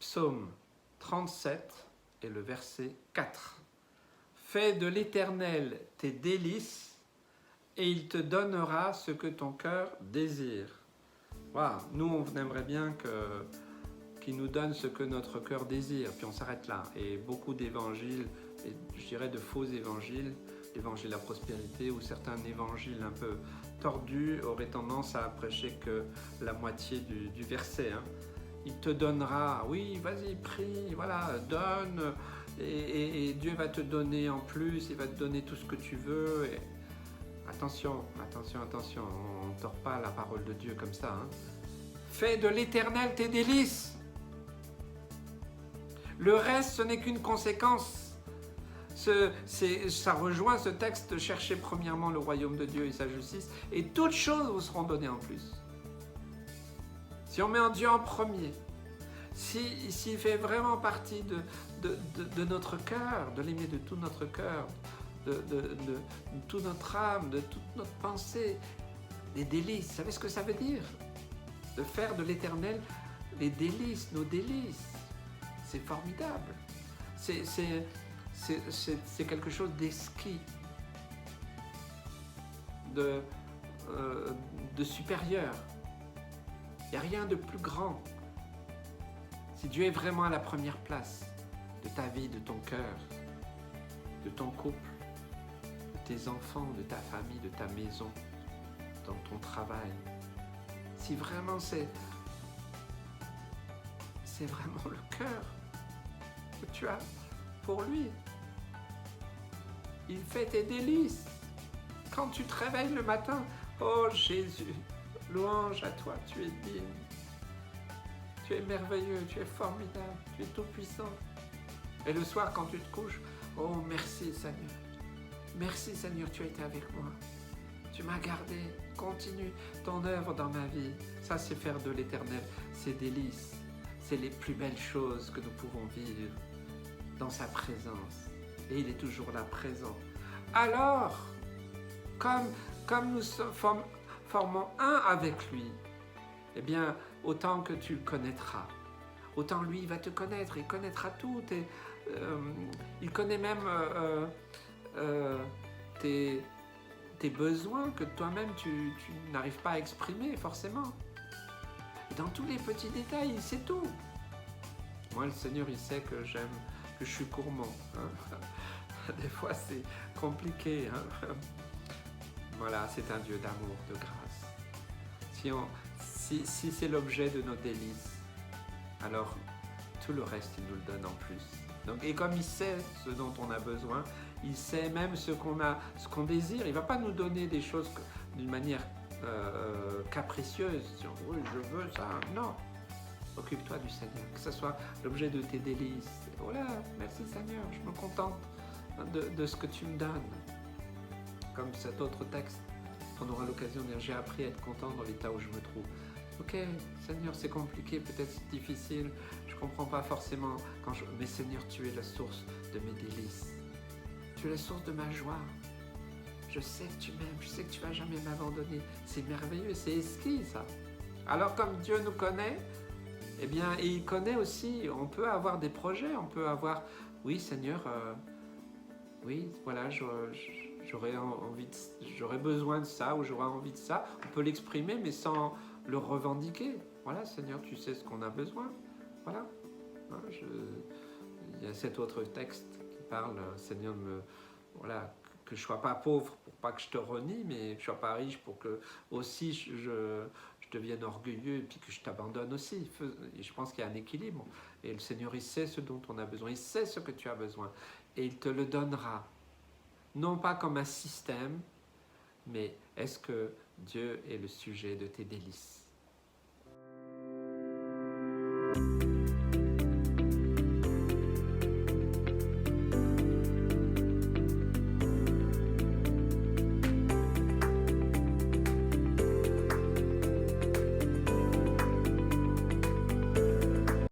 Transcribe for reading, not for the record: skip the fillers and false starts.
Psaume 37 et le verset 4. Fais de l'Éternel tes délices et il te donnera ce que ton cœur désire. Wow. Nous, on aimerait bien qu'il nous donne ce que notre cœur désire, puis on s'arrête là. Et beaucoup d'évangiles, et je dirais de faux évangiles, l'évangile de la prospérité ou certains évangiles un peu tordus auraient tendance à prêcher que la moitié du verset. Il te donnera, oui, vas-y, prie, voilà, donne, et Dieu va te donner en plus, il va te donner tout ce que tu veux. Et attention, on ne tord pas la parole de Dieu comme ça. Fais de l'Éternel tes délices. Le reste, ce n'est qu'une conséquence. Ça rejoint ce texte, cherchez premièrement le royaume de Dieu et sa justice, et toutes choses vous seront données en plus. Si on met en Dieu en premier, s'il fait vraiment partie de notre cœur, de l'aimer de tout notre cœur, de toute notre âme, de toute notre pensée, les délices, vous savez ce que ça veut dire? De faire de l'Éternel les délices, nos délices. C'est formidable. C'est quelque chose d'exquis, de supérieur. Il n'y a rien de plus grand. Si Dieu est vraiment à la première place de ta vie, de ton cœur, de ton couple, de tes enfants, de ta famille, de ta maison, dans ton travail, si vraiment c'est vraiment le cœur que tu as pour lui, il fait tes délices. Quand tu te réveilles le matin, oh Jésus, louange à toi, tu es digne, tu es merveilleux, tu es formidable, tu es tout-puissant. Et le soir, quand tu te couches, oh merci Seigneur, tu as été avec moi, tu m'as gardé, continue ton œuvre dans ma vie. Ça, c'est faire de l'Éternel ses délices, c'est les plus belles choses que nous pouvons vivre dans sa présence. Et il est toujours là, présent. Alors, comme nous formons un avec lui, eh bien, autant que tu le connaîtras, autant lui il va te connaître, il connaîtra tout, il connaît même tes besoins que toi-même tu n'arrives pas à exprimer forcément. Et dans tous les petits détails, il sait tout. Moi, le Seigneur, il sait que que je suis gourmand. Des fois, c'est compliqué. Voilà, c'est un Dieu d'amour, de grâce. Si c'est l'objet de nos délices, alors tout le reste, il nous le donne en plus. Donc, et comme il sait ce dont on a besoin, il sait même ce qu'on désire. Il ne va pas nous donner des choses d'une manière capricieuse. Oui, je veux ça. Non. Occupe-toi du Seigneur, que ce soit l'objet de tes délices. Voilà, merci Seigneur, je me contente de ce que tu me donnes. Comme cet autre texte, on aura l'occasion de dire, j'ai appris à être content dans l'état où je me trouve. Ok, Seigneur, c'est compliqué, peut-être c'est difficile, je ne comprends pas forcément, mais Seigneur, tu es la source de mes délices. Tu es la source de ma joie. Je sais que tu m'aimes, je sais que tu ne vas jamais m'abandonner. C'est merveilleux, c'est exquis ça. Alors comme Dieu nous connaît, eh bien, et il connaît aussi, on peut avoir des projets, on peut avoir, oui Seigneur, oui, voilà, j'aurais besoin de ça ou j'aurais envie de ça. On peut l'exprimer, mais sans le revendiquer. Voilà, Seigneur, tu sais ce qu'on a besoin. Voilà. Il y a cet autre texte qui parle, Seigneur, voilà, que je ne sois pas pauvre pour pas que je te renie, mais que je ne sois pas riche pour que aussi je devienne orgueilleux et puis que je t'abandonne aussi. Et je pense qu'il y a un équilibre. Et le Seigneur, il sait ce dont on a besoin. Il sait ce que tu as besoin. Et il te le donnera. Non pas comme un système, mais est-ce que Dieu est le sujet de tes délices?